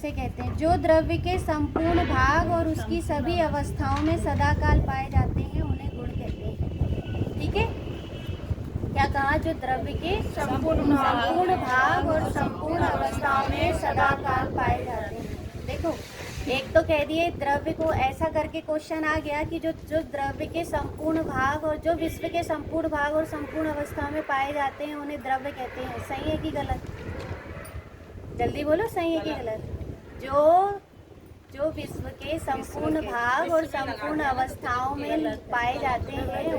कैसे कहते हैं, जो द्रव्य के संपूर्ण भाग और उसकी सभी अवस्थाओं में सदाकाल पाए जाते हैं उन्हें गुण कहते हैं। ठीक है, क्या कहा, जो द्रव्य के संपूर्ण भाग और संपूर्ण अवस्थाओं में सदाकाल पाए जाते हैं। देखो, एक तो कह दिए द्रव्य को, ऐसा करके क्वेश्चन आ गया कि जो द्रव्य के संपूर्ण भाग और जो विश्व के संपूर्ण भाग और संपूर्ण अवस्थाओं में पाए जाते हैं उन्हें द्रव्य कहते हैं। सही है कि गलत? जल्दी बोलो, सही है कि गलत? जो विश्व के संपूर्ण भाग और संपूर्ण अवस्थाओं में पाए जाते हैं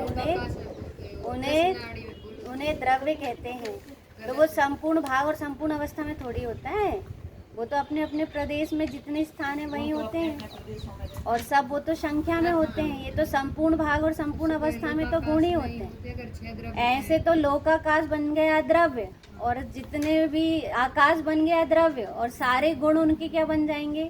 उन्हें द्रव्य कहते हैं। तो वो संपूर्ण भाग और संपूर्ण अवस्था में थोड़ी होता है, वो तो अपने अपने प्रदेश में जितने स्थान है वहीं होते हैं, और सब वो तो संख्या में होते हैं। ये तो संपूर्ण भाग और संपूर्ण अवस्था में तो गुण ही होते हैं। ऐसे तो लोकाकाश बन गया द्रव्य, और जितने भी आकाश बन गया द्रव्य, और सारे गुण उनके क्या बन जाएंगे,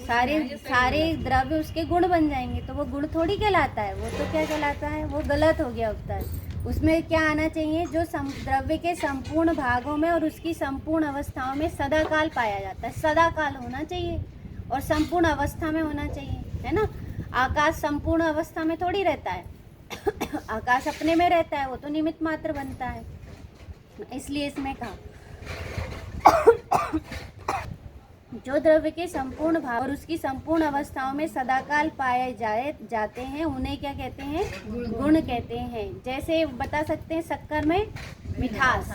सारे द्रव्य उसके गुण बन जाएंगे। तो वो गुण थोड़ी कहलाता है, वो तो क्या कहलाता है, वो गलत हो गया उत्तर। उसमें क्या आना चाहिए, जो द्रव्य के संपूर्ण भागों में और उसकी संपूर्ण अवस्थाओं में सदाकाल पाया जाता है। सदाकाल होना चाहिए और संपूर्ण अवस्था में होना चाहिए, है ना। आकाश संपूर्ण अवस्था में थोड़ी रहता है आकाश अपने में रहता है, वो तो निमित्त मात्र बनता है, इसलिए इसमें कहा जो द्रव्य के संपूर्ण भाग और उसकी संपूर्ण अवस्थाओं में सदाकाल पाए जाते हैं उन्हें क्या कहते हैं, गुण कहते हैं। जैसे बता सकते हैं, शक्कर में मिठास,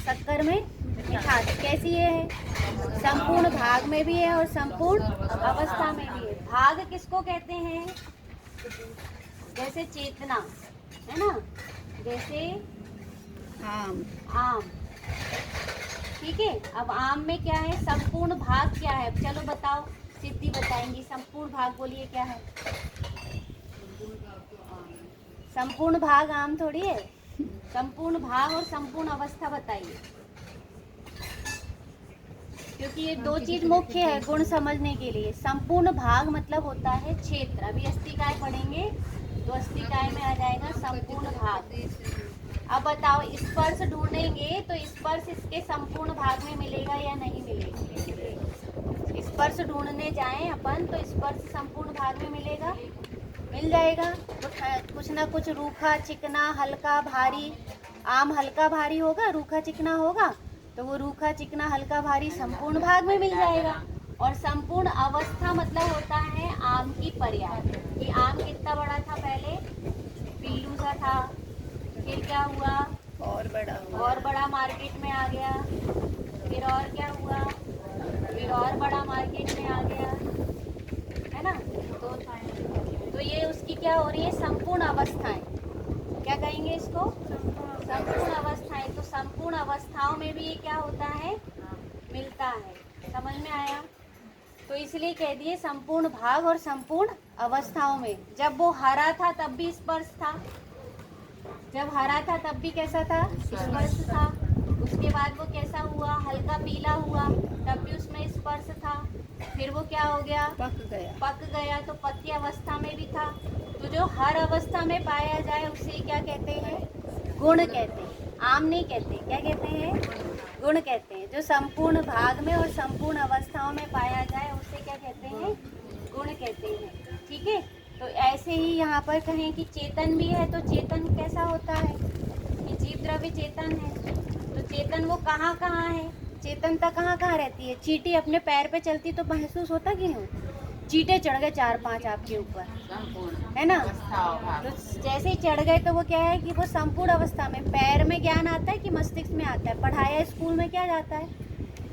शक्कर में मिठास कैसी है, संपूर्ण भाग में भी है और संपूर्ण अवस्था में भी है। भाग किसको कहते हैं, जैसे चेतना है ना, जैसे आम। ठीक है, अब आम में क्या है, संपूर्ण भाग क्या है, चलो बताओ, सिद्धि बताएंगी। संपूर्ण भाग बोलिए क्या है, संपूर्ण भाग आम थोड़ी है। संपूर्ण भाग और संपूर्ण अवस्था बताइए, क्योंकि ये दो चीज मुख्य है गुण समझने के लिए। संपूर्ण भाग मतलब होता है क्षेत्र, अभी अस्थिकाय पढ़ेंगे तो अस्थिकाय में आ जाएगा संपूर्ण भाग। अब बताओ, स्पर्श ढूंढेंगे तो स्पर्श इसके संपूर्ण भाग में मिलेगा या नहीं मिलेगा? स्पर्श ढूंढने जाएं अपन तो स्पर्श संपूर्ण भाग में मिलेगा, मिल जाएगा। तो कुछ ना कुछ रूखा चिकना हल्का भारी, आम हल्का भारी होगा, रूखा चिकना होगा, तो वो रूखा चिकना हल्का भारी संपूर्ण भाग में मिल जाएगा। और संपूर्ण अवस्था मतलब होता है आम की पर्याय, कि आम कितना बड़ा था, पहले पिल्लू सा था, फिर क्या हुआ, और बड़ा मार्केट में आ गया, फिर और क्या हुआ, फिर और बड़ा मार्केट में आ गया, है ना। तो ये उसकी क्या हो रही है, संपूर्ण अवस्थाएं, क्या कहेंगे इसको, संपूर्ण अवस्थाएं। तो संपूर्ण अवस्थाओं में भी ये क्या होता है, मिलता है। समझ में आया? तो इसलिए कह दिए संपूर्ण भाग और संपूर्ण अवस्थाओं में। जब वो हरा था तब भी स्पर्श था, जब हरा था तब भी कैसा था, स्पर्श था। उसके बाद वो कैसा हुआ, हल्का पीला हुआ, तब भी उसमें स्पर्श था। फिर वो क्या हो गया, पक गया तो पक्की अवस्था में भी था। तो जो हर अवस्था में पाया जाए उसे क्या कहते हैं, गुण कहते हैं। आम नहीं कहते, क्या कहते हैं, गुण कहते हैं। जो संपूर्ण भाग में और संपूर्ण अवस्थाओं में पाया जाए उसे क्या कहते हैं, गुण कहते हैं। ठीक है, तो ऐसे ही यहाँ पर कहें कि चेतन भी है, तो चेतन कैसा होता है, कि जीव द्रव्य चेतन है। तो चेतन वो कहाँ कहाँ है, चेतनता कहाँ कहाँ रहती है। चींटी अपने पैर पे चलती तो महसूस होता कि नहीं, चींटे चढ़ गए 4-5 आपके ऊपर, है ना। तो जैसे ही चढ़ गए तो वो क्या है कि वो संपूर्ण अवस्था में, पैर में ज्ञान आता है कि मस्तिष्क में आता है, पढ़ाया स्कूल में क्या जाता है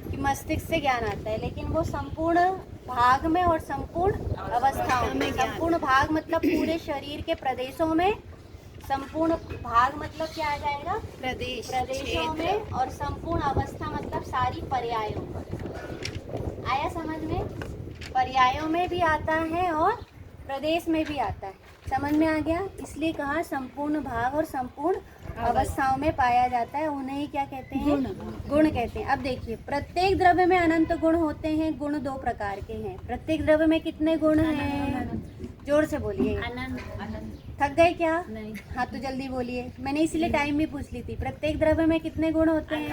कि मस्तिष्क से ज्ञान आता है, लेकिन वो संपूर्ण भाग में और संपूर्ण अवस्थाओं में। संपूर्ण भाग मतलब पूरे शरीर के प्रदेशों में, संपूर्ण भाग मतलब क्या आ जाएगा, प्रदेशों में, और संपूर्ण अवस्था मतलब सारी पर्यायों पर। आया समझ में? पर्यायों में भी आता है और प्रदेश में भी आता है, समझ में आ गया। इसलिए कहा संपूर्ण भाग और संपूर्ण अवस्थाओं में पाया जाता है, उन्हें ही क्या कहते हैं, गुण कहते हैं। अब देखिए, प्रत्येक द्रव्य में अनंत गुण होते हैं। गुण दो प्रकार के हैं। प्रत्येक द्रव्य में कितने गुण हैं, जोर से बोलिए। अनंत। थक गए क्या? नहीं। हाँ तो जल्दी बोलिए। मैंने इसलिए टाइम भी पूछ ली थी। प्रत्येक द्रव्य में कितने गुण होते हैं?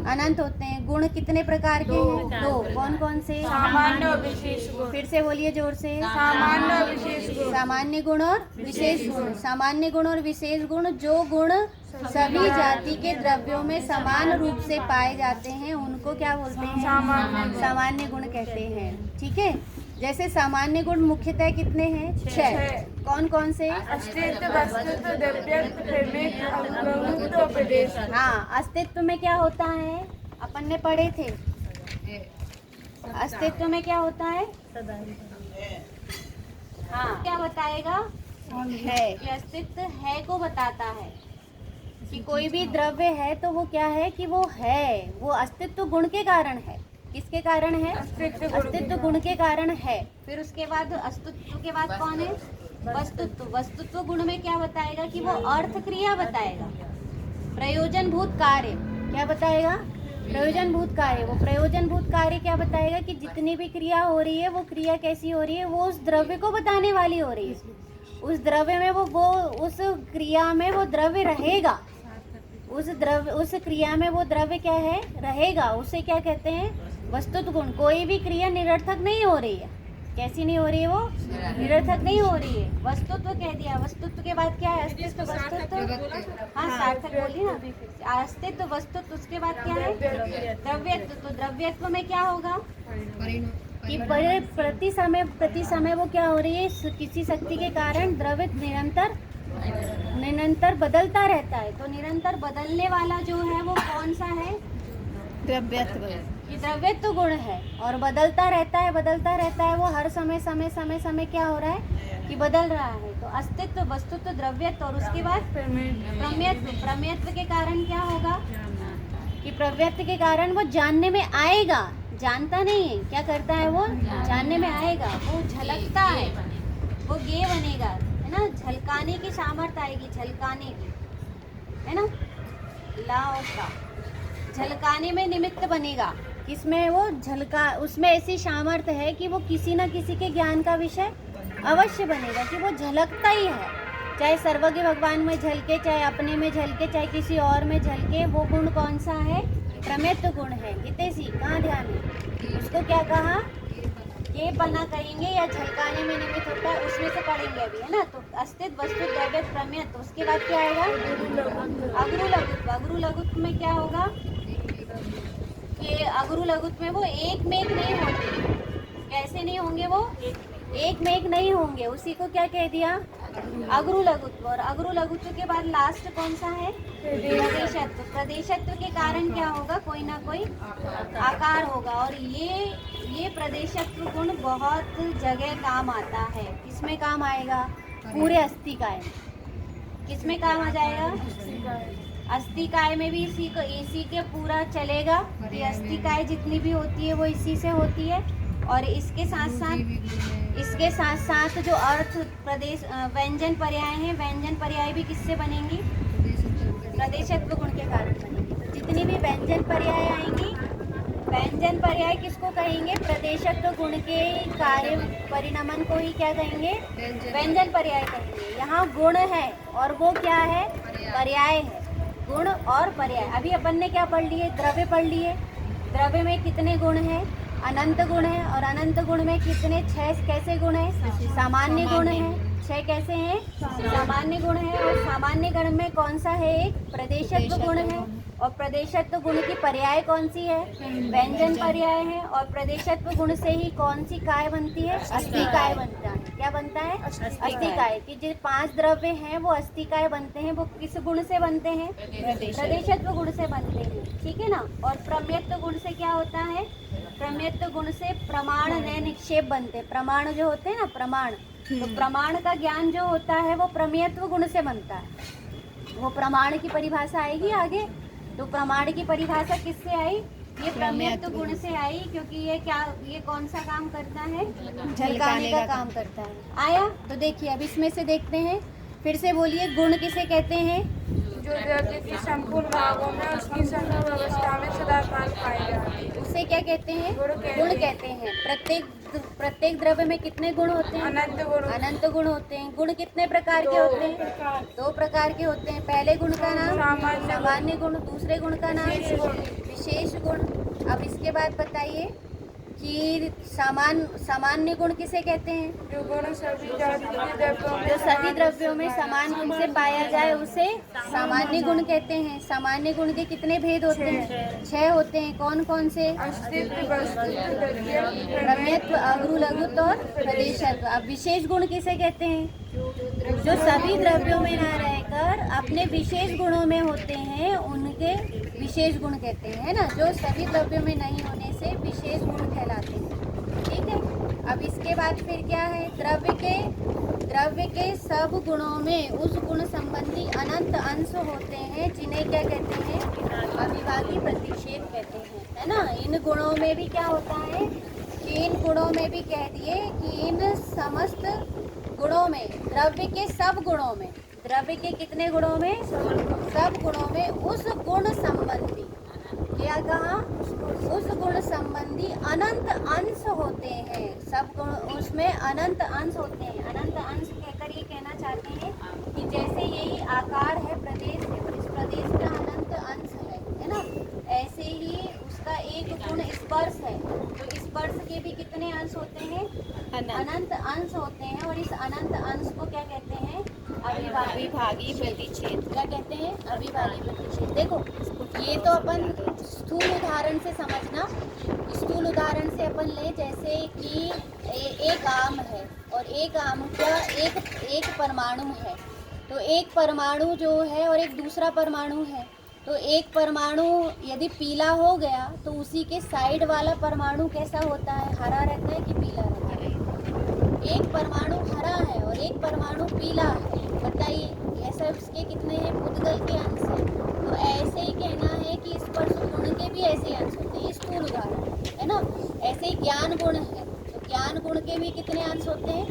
अनंत होते हैं। गुण कितने प्रकार के हैं? दो। कौन कौन से? सामान्य और विशेष गुण। फिर से बोलिए जोर से। सामान्य और विशेष गुण। सामान्य गुण और विशेष गुण। सामान्य गुण और विशेष गुण, जो गुण सभी जाति के द्रव्यों में समान रूप से पाए जाते हैं उनको क्या बोलते हैं? सामान्य गुण कहते हैं। ठीक है। जैसे सामान्य गुण मुख्यतः कितने हैं? 6। कौन कौन से? अस्तित्व, वस्तुत्व, द्रव्यत्व, प्रमेय, अवगुण और प्रदेश। हाँ, अस्तित्व में क्या होता है? अपन ने पढ़े थे। अस्तित्व में क्या होता है? हाँ, क्या बताएगा? है। ये अस्तित्व है को बताता है कि कोई भी द्रव्य है तो वो क्या है कि वो है, वो अस्तित्व गुण के कारण है। किसके कारण है? अस्तित्व गुण के कारण है। फिर उसके बाद अस्तित्व के बाद कौन है? वस्तुत्व। वस्तुत्व गुण में क्या बताएगा कि वो अर्थ क्रिया बताएगा। प्रयोजन भूत कार्य क्या बताएगा? प्रयोजन भूत कार्य। वो प्रयोजन भूत कार्य क्या बताएगा कि जितनी भी क्रिया हो रही है वो क्रिया कैसी हो रही है? वो उस द्रव्य को बताने वाली हो रही है। उस द्रव्य में वो उस क्रिया में वो द्रव्य रहेगा। उस क्रिया में वो द्रव्य क्या है? रहेगा। उसे क्या कहते हैं? वस्तुत्व गुण। कोई भी क्रिया निरर्थक नहीं हो रही है। कैसी नहीं हो रही है? वो निरर्थक नहीं हो रही है। वस्तुत्व कह दिया। वस्तुत्व के बाद क्या है? अस्तित्व, वस्तुत्व। हाँ, सार्थक बोली ना अभी। फिर से अस्तित्व, वस्तुत्व। उसके बाद क्या है? द्रव्यत्व। तो द्रव्यत्व में क्या होगा कि प्रति समय वो क्या हो रही है? किसी शक्ति के कारण द्रव्य निरंतर बदलता रहता है। तो निरंतर बदलने वाला जो है वो कौन सा है? द्रव्यत्व। ये द्रव्यत्व गुण है और बदलता रहता है। वो हर समय क्या हो रहा है कि बदल रहा है। तो अस्तित्व, वस्तुत्व, द्रव्यत्व और उसके बाद प्रमेयत्व। प्रमेयत्व के कारण क्या होगा कि प्रमेयत्व के कारण वो जानने में आएगा। जानता नहीं है, क्या करता है? वो जानने में आएगा। वो झलकता है, वो गे बनेगा, है ना? झलकाने की सामर्थ्य आएगी, झलकाने की, है ना? लाओ का झलकाने में निमित्त बनेगा। किसमें? वो झलका, उसमें ऐसी सामर्थ्य है कि वो किसी न किसी के ज्ञान का विषय अवश्य बनेगा, कि वो झलकता ही है। चाहे सर्वज्ञ भगवान में झलके, चाहे अपने में झलके, चाहे किसी और में झलके। वो गुण कौन सा है? प्रमेयत्व गुण है। हितेशी कहाँ ध्यान है? उसको क्या कहा? ये पन्ना कहेंगे या झलकाने में निमित्त होता है, उसमें से पढ़ेंगे अभी, है ना? तो अस्तित्व, वस्तु, द्रव्य, प्रमेय। तो उसके बाद क्या आएगा? अगुरु लघुत्व। अगुरु लघुत्व में क्या होगा कि अगुरु लघुत्व में वो एक में एक नहीं होंगे। कैसे नहीं होंगे? वो एक में एक नहीं होंगे। उसी को क्या कह दिया? अगुरु लघुत्व। और अगुरु लघुत्व के बाद लास्ट कौन सा है? प्रदेशत्व। प्रदेशत्व के कारण क्या होगा? कोई ना कोई आकार होगा। और ये प्रदेशत्व गुण बहुत जगह काम आता है। किसमें काम आएगा? पूरे अस्थिकाय। किसमें काम आ जाएगा? अस्थिकाय में भी इसी के पूरा चलेगा। ये अस्थिकाय जितनी भी होती है वो इसी से होती है। और इसके साथ साथ जो अर्थ प्रदेश व्यंजन पर्याय हैं, व्यंजन पर्याय भी किससे बनेंगी? प्रदेशत्व गुण के कारण बनेंगी। जितनी भी व्यंजन पर्याय आएंगी, व्यंजन पर्याय किसको कहेंगे? प्रदेशत्व गुण के कार्य परिणमन को ही क्या कहेंगे? व्यंजन पर्याय कहेंगे। यहाँ गुण है और वो क्या है? पर्याय है। गुण और पर्याय। अभी अपन ने क्या पढ़ लिए? द्रव्य पढ़ लिए। द्रव्य में कितने गुण हैं? अनंत गुण है। और अनंत गुण में कितने? 6 कैसे गुण है? सामान्य गुण है। 6 कैसे हैं? सामान्य गुण है। और सामान्य गुण में कौन सा है? एक प्रदेशत्व गुण है। और प्रदेशत्व गुण की पर्याय कौन सी है? व्यंजन पर्याय है। और प्रदेशत्व गुण से ही कौन सी काय बनती है? अस्थिकाय बनता है। क्या बनता है? अस्थिकाय। कि जो 5 द्रव्य हैं वो अस्थिकाय बनते हैं। वो किस गुण से बनते हैं? प्रदेशत्व गुण से बनते हैं। ठीक है ना? और प्रमेयत्व गुण से क्या होता है? प्रमेयत्व गुण से प्रमाण नए निक्षेप बनते हैं। प्रमाण जो होते हैं ना, प्रमाण, तो प्रमाण का ज्ञान जो होता है वो प्रमेयत्व गुण से बनता है। वो प्रमाण की परिभाषा आएगी आगे। तो प्रमाण की परिभाषा किससे आई? ये प्रमेयत्व गुण से आई। क्योंकि ये कौन सा काम करता है? झलकाने का काम करता है। आया? तो देखिए अब इसमें से देखते हैं। फिर से बोलिए, गुण किसे कहते हैं? जो द्रव्य की संपूर्ण भागों में उसकी संपूर्ण अवस्था में सदाकाल पाए जाते हैं। उसे क्या कहते हैं? गुण कहते हैं। प्रत्येक प्रत्येक द्रव्य में कितने गुण होते हैं? अनंत गुण। अनंत गुण होते हैं। गुण कितने प्रकार के होते हैं? प्रकार। 2 प्रकार के होते हैं। पहले गुण का नाम सामान्य। सामान्य गुण, दूसरे गुण का नाम विशेष गुण। विशेष गुण। अब इसके बाद बताइए कि सामान्य गुण किसे कहते हैं? जो गुण सभी द्रव्यों में जो सभी द्रव्यों में समान रूप से पाया जाए उसे सामान्य गुण कहते हैं। सामान्य गुण के कितने भेद होते हैं? 6 होते हैं। कौन कौन से? अस्तित्व, वस्तुत्व, द्रव्यत्व, रम्यत्व, अगरु, लघुत्व और प्रदेशत्व। अब विशेष गुण किसे कहते हैं? जो सभी द्रव्यों में न रहकर अपने विशेष गुणों में होते हैं उनके विशेष गुण कहते हैं, है ना। जो सभी द्रव्यों में नहीं होने से विशेष गुण कहलाते हैं। ठीक है। अब इसके बाद फिर क्या है? द्रव्य के सब गुणों में उस गुण संबंधी अनंत अंश होते हैं जिन्हें क्या कहते हैं? अविभाज्य प्रतिच्छेद कहते हैं, है ना। इन गुणों में भी क्या होता है कि इन गुणों में भी कह दिए कि इन समस्त गुणों में, द्रव्य के सब गुणों में, द्रव्य के कितने गुणों में? सब गुणों में उस गुण संबंधी, क्या कहा? उस गुण संबंधी अनंत अंश होते हैं। सब गुण उसमें अनंत अंश होते हैं। अनंत अंश कहकर ये कहना चाहते हैं कि जैसे यही आकार है, प्रदेश है, और इस प्रदेश का अनंत अंश है ना। ऐसे ही उसका एक गुण स्पर्श है, तो स्पर्श के भी कितने अंश होते हैं? अनंत अंश होते हैं। और इस अनंत अंश को क्या कहते हैं? अविभाज्य प्रतिच्छेद। क्या कहते हैं? अविभाज्य प्रतिच्छेद। देखो ये तो अपन स्थूल उदाहरण से समझना। स्थूल उदाहरण से अपन ले, जैसे कि एक आम है और एक आम का एक परमाणु है। तो एक परमाणु जो है और एक दूसरा परमाणु है, तो एक परमाणु यदि पीला हो गया तो उसी के साइड वाला परमाणु कैसा होता है? हरा रहता है कि पीला रहता है? एक परमाणु हरा है और एक परमाणु पीला है, बताइए ऐसा उसके कितने हैं? उद्गल के अंश हैं। तो ऐसे ही कहना है कि स्पर्श गुण के भी ऐसे अंश होते हैं। स्थूल उदाहरण है ना। ऐसे ही ज्ञान गुण है, तो ज्ञान गुण के भी कितने अंश होते हैं?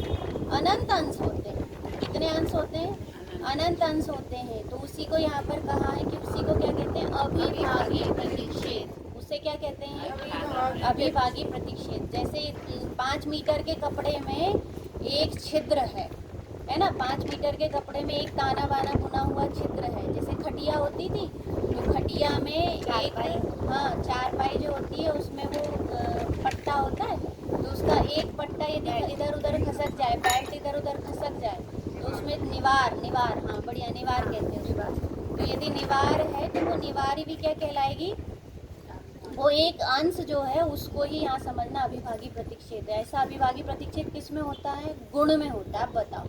अनंत अंश होते हैं। कितने अंश होते हैं? अनंत अंश होते हैं। तो उसी को यहाँ पर कहा है कि उसी को क्या कहते हैं? अविभाज्य प्रतिच्छेद। उसे क्या कहते हैं? अविभाज्य प्रतिच्छेद। जैसे 5 मीटर के कपड़े में एक छिद्र है ना। 5 मीटर के कपड़े में एक ताना बाना बुना हुआ छिद्र है। जैसे खटिया होती थी, तो खटिया में एक 4 पाई जो होती है उसमें वो पट्टा होता है। तो उसका एक पट्टा यदि इधर उधर खसक जाए, बेल्ट इधर उधर खसक जाए, तो उसमें निवार, हाँ बढ़िया, निवार कहते हैं उसको। तो यदि निवार है तो वो निवारी भी क्या कहलाएगी? वो एक अंश जो है उसको ही यहाँ समझना अविभाज्य प्रतिच्छेद है। ऐसा अविभाज्य प्रतिच्छेद किस में होता है? गुण में होता है। अब बताओ,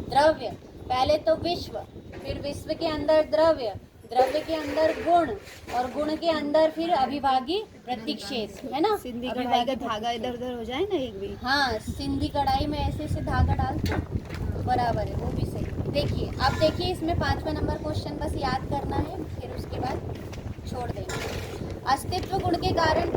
द्रव्य, पहले तो विश्व, फिर विश्व के अंदर द्रव्य, द्रव्य के अंदर गुण, और गुण के अंदर फिर अविभाज्य प्रतिच्छेद, है ना। सिंधी कढ़ाई का धागा इधर उधर हो जाए ना एक भी। हाँ, सिंधी कढ़ाई में ऐसे से धागा डालते, बराबर है, वो भी सही। देखिए अब देखिए इसमें 5वां नंबर क्वेश्चन बस याद करना है, फिर उसके बाद छोड़ देंगे। अस्तित्व गुण के कारण